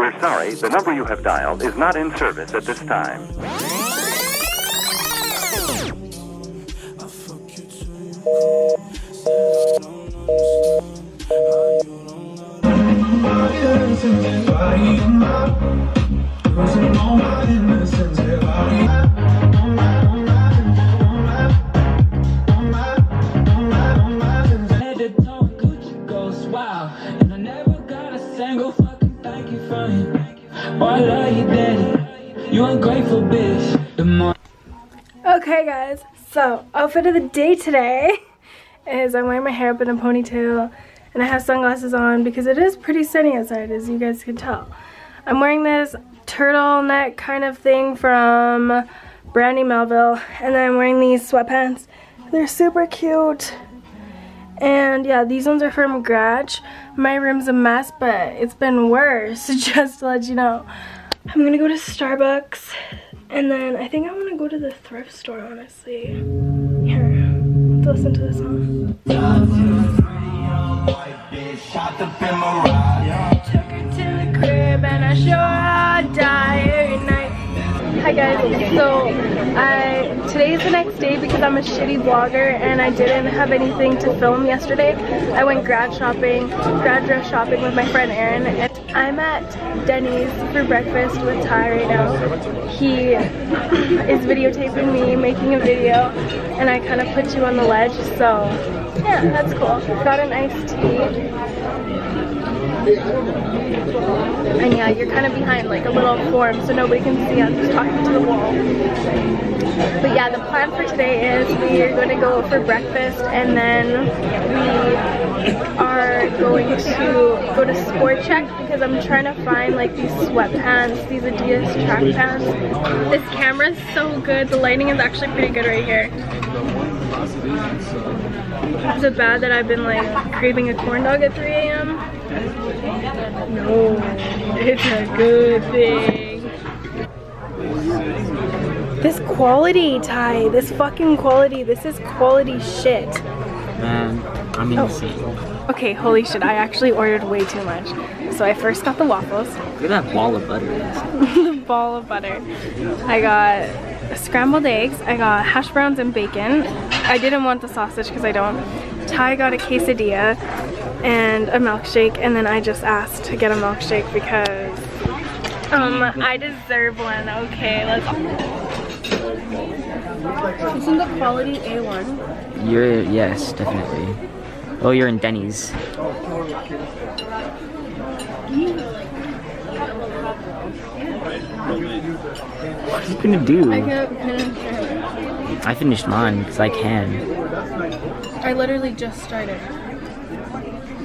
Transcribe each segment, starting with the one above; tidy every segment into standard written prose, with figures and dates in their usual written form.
We're sorry, the number you have dialed is not in service at this time. Okay guys, so outfit of the day today is I'm wearing my hair up in a ponytail and I have sunglasses on because it is pretty sunny outside, as you guys can tell. I'm wearing this turtleneck kind of thing from Brandy Melville, and then I'm wearing these sweatpants. They're super cute. And yeah, these ones are from Gratch. My room's a mess, but it's been worse, just to let you know. I'm gonna go to Starbucks, and then I think I'm gonna go to the thrift store, honestly. Here, let's listen to this song. Took her to the crib and I sure I'll die every night. Hi guys, so today is the next day because I'm a shitty vlogger and I didn't have anything to film yesterday. I went grad dress shopping with my friend Aaron, and I'm at Denny's for breakfast with Ty right now. He is videotaping me making a video and I kind of put you on the ledge, so yeah, that's cool. Got an iced tea. And yeah, you're kind of behind like a little form so nobody can see. I'm just talking to the wall. But yeah, the plan for today is we are going to go for breakfast and then we are going to go to Sport Check because I'm trying to find like these sweatpants, these Adidas track pants. This camera is so good. The lighting is actually pretty good right here. Is it bad that I've been like craving a corn dog at 3 a.m.? No, it's a good thing. This quality, Ty, this fucking quality, this is quality shit. Man, I'm insane. Okay, holy shit, I actually ordered way too much. So I first got the waffles. Look at that ball of butter. The ball of butter. I got scrambled eggs, I got hash browns and bacon. I didn't want the sausage because I don't. Ty got a quesadilla and a milkshake, and then I just asked to get a milkshake because I deserve one. Okay, let's. Isn't the quality A1? Yes, definitely. Oh, you're in Denny's. What are you gonna do? I can't finish it. I finished mine because I can. I literally just started.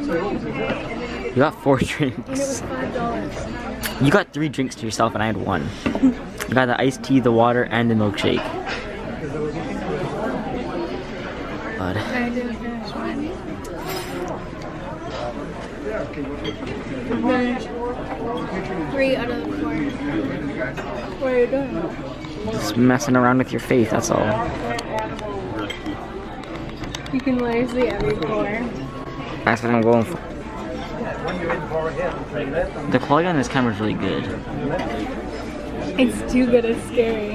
You got 4 drinks. And it was $5. You got 3 drinks to yourself and I had 1. You got the iced tea, the water, and the milkshake. But I didn't finish mine. I finished 3 out of the 4. What are you doing? just messing around with your faith, that's all. You can literally see every pore. That's what I'm going for. The quality on this camera is really good. It's too good, it's scary.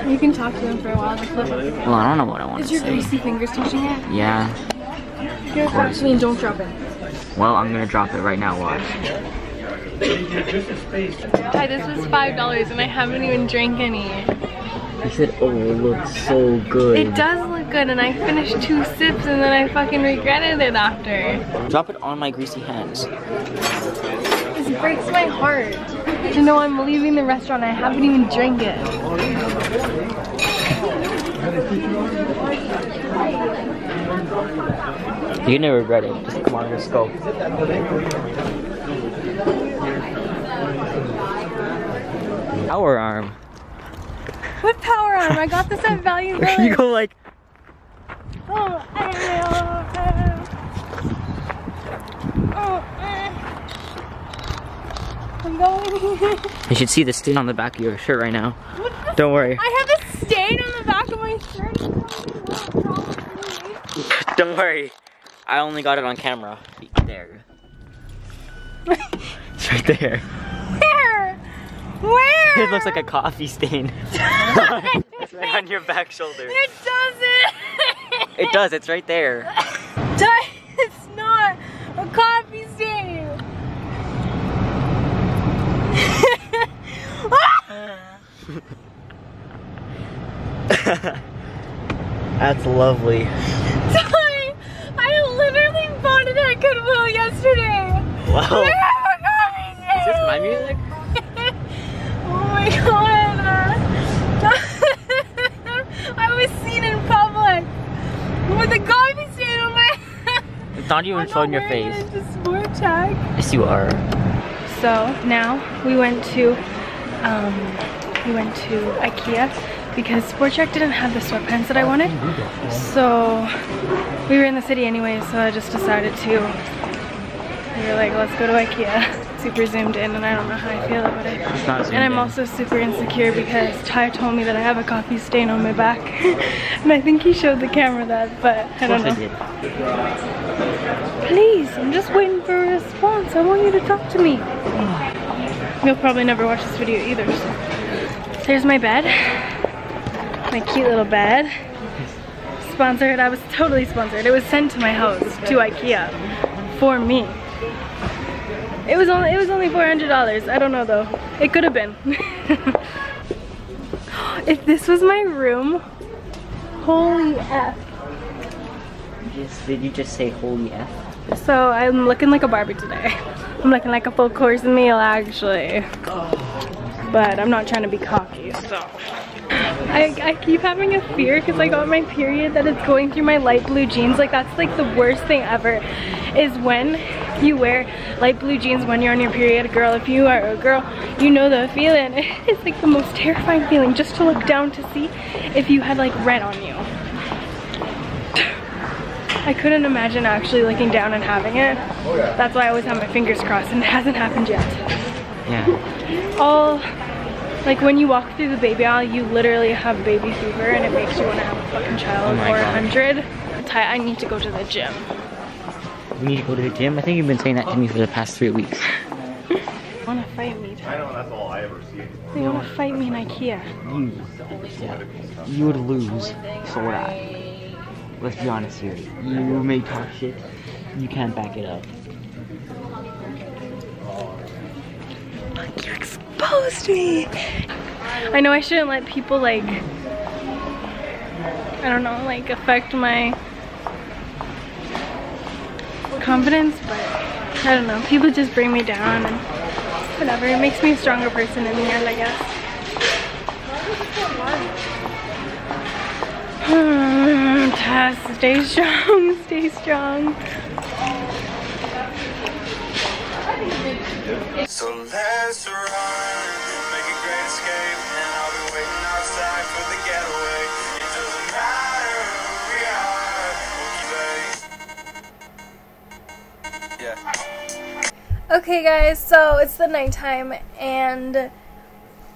You can talk to them for a while. Well, I don't know what I want to say. Is your greasy fingers touching it? Yeah. Here, actually, don't drop it. Well, I'm gonna drop it right now, watch. Ty, this was $5 and I haven't even drank any. He said, oh, it looks so good. It does look good, and I finished 2 sips and then I fucking regretted it after. Drop it on my greasy hands. This breaks my heart to know I'm leaving the restaurant and I haven't even drank it. You're gonna regret it. Just come on, let's go. Power arm. What power arm? I got this at Value Village. You go like. I'm going. You should see the stain on the back of your shirt right now. Don't worry. I have a stain on the back of my shirt. Don't worry. I only got it on camera. There. It's right there. Where? Where? It looks like a coffee stain. It's right on your back shoulder. It doesn't. It does, it's right there. It's not a coffee stain. That's lovely. I literally bought it at Goodwill yesterday. Wow. Is this my music? Oh my god. I was seen in public with a coffee stain on my It's not even showing your face. It's a sport check. Yes, you are. So now we went to IKEA because Sport Check didn't have the sweatpants that I wanted. So we were in the city anyway, so I just decided to. We were like, let's go to IKEA. Super zoomed in, and I don't know how I feel about it. And I'm also super insecure because Ty told me that I have a coffee stain on my back. And I think he showed the camera that, but I don't know. Please, I'm just waiting for a response. I want you to talk to me. You'll probably never watch this video either, so. There's my bed. My cute little bed. Sponsored. I was totally sponsored. It was sent to my house, to IKEA, for me. It was only $400. I don't know though. It could have been. If this was my room, holy F. Did you just say holy F? So I'm looking like a Barbie today. I'm looking like a full course meal actually. But I'm not trying to be cocky, so. I keep having a fear because I got my period that it's going through my light blue jeans. Like that's like the worst thing ever, is when you wear light blue jeans when you're on your period. Girl, if you are a girl, you know the feeling. It's like the most terrifying feeling just to look down to see if you had like red on you. I couldn't imagine actually looking down and having it. That's why I always have my fingers crossed, and it hasn't happened yet. Yeah. Like when you walk through the baby aisle, you literally have baby fever and it makes you want to have a fucking child or 100. I need to go to the gym. You need to go to the gym? I think you've been saying that to me for the past 3 weeks. They want to fight me. I know, that's all I ever see. They want to fight me in IKEA. You would lose, so would I. Let's be honest here. You may talk shit, you can't back it up. Look, you exposed me! I know I shouldn't let people like, I don't know, like affect my confidence, but I don't know, people just bring me down and whatever. It makes me a stronger person in the end, I guess. Tess, stay strong, stay strong. So let's run, make a great escape, and I'll be waiting outside for the getaway. It doesn't matter who we are, yeah. Okay guys, so it's the nighttime and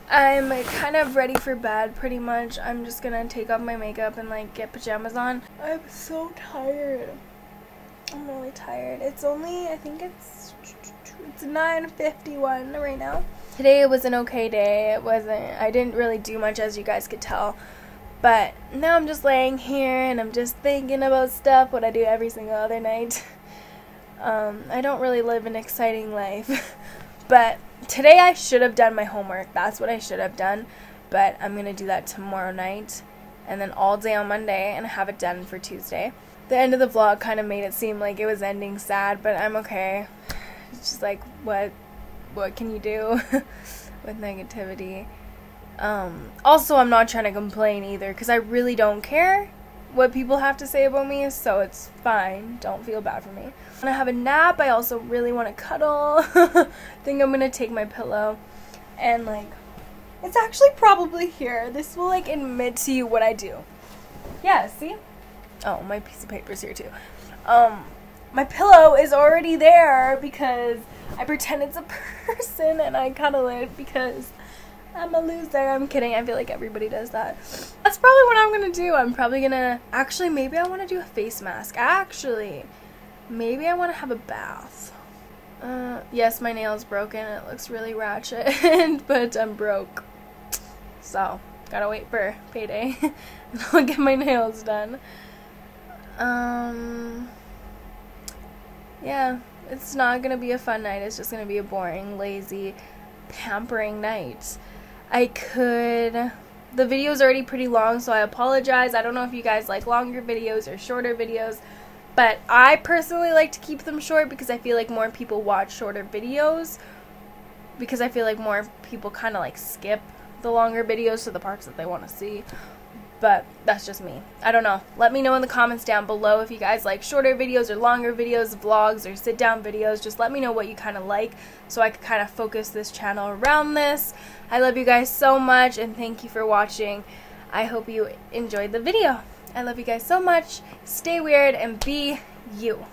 I'm kind of ready for bed pretty much. I'm just gonna take off my makeup and like get pajamas on. I'm so tired. I'm really tired. It's only, I think it's 9:51 right now. Today was an okay day. I didn't really do much, as you guys could tell. But now I'm just laying here and I'm just thinking about stuff, what I do every single other night. I don't really live an exciting life. But today I should have done my homework. That's what I should have done. But I'm going to do that tomorrow night. And then all day on Monday and have it done for Tuesday. The end of the vlog kind of made it seem like it was ending sad, but I'm okay. It's just like, what can you do with negativity? Also, I'm not trying to complain either, because I really don't care what people have to say about me, so it's fine. Don't feel bad for me. I want to have a nap. I also really want to cuddle. I think I'm going to take my pillow and, like, it's actually probably here. This will, like, admit to you what I do. Yeah, see? Oh, my piece of paper's here, too. My pillow is already there because I pretend it's a person and I cuddle it because I'm a loser. I'm kidding. I feel like everybody does that. That's probably what I'm going to do. I'm probably going to... Actually, maybe I want to do a face mask. Actually, maybe I want to have a bath. Yes, my nail's broken. It looks really ratchet, but I'm broke. So, gotta wait for payday. And I'll get my nails done. Yeah, it's not gonna be a fun night. It's just gonna be a boring, lazy, pampering night. The video's already pretty long, so I apologize. I don't know if you guys like longer videos or shorter videos, but I personally like to keep them short because I feel like more people watch shorter videos, because I feel like more people kind of like skip the longer videos to the parts that they want to see. But that's just me. I don't know. Let me know in the comments down below if you guys like shorter videos or longer videos, vlogs or sit down videos. Just let me know what you kind of like so I can kind of focus this channel around this. I love you guys so much and thank you for watching. I hope you enjoyed the video. I love you guys so much. Stay weird and be you.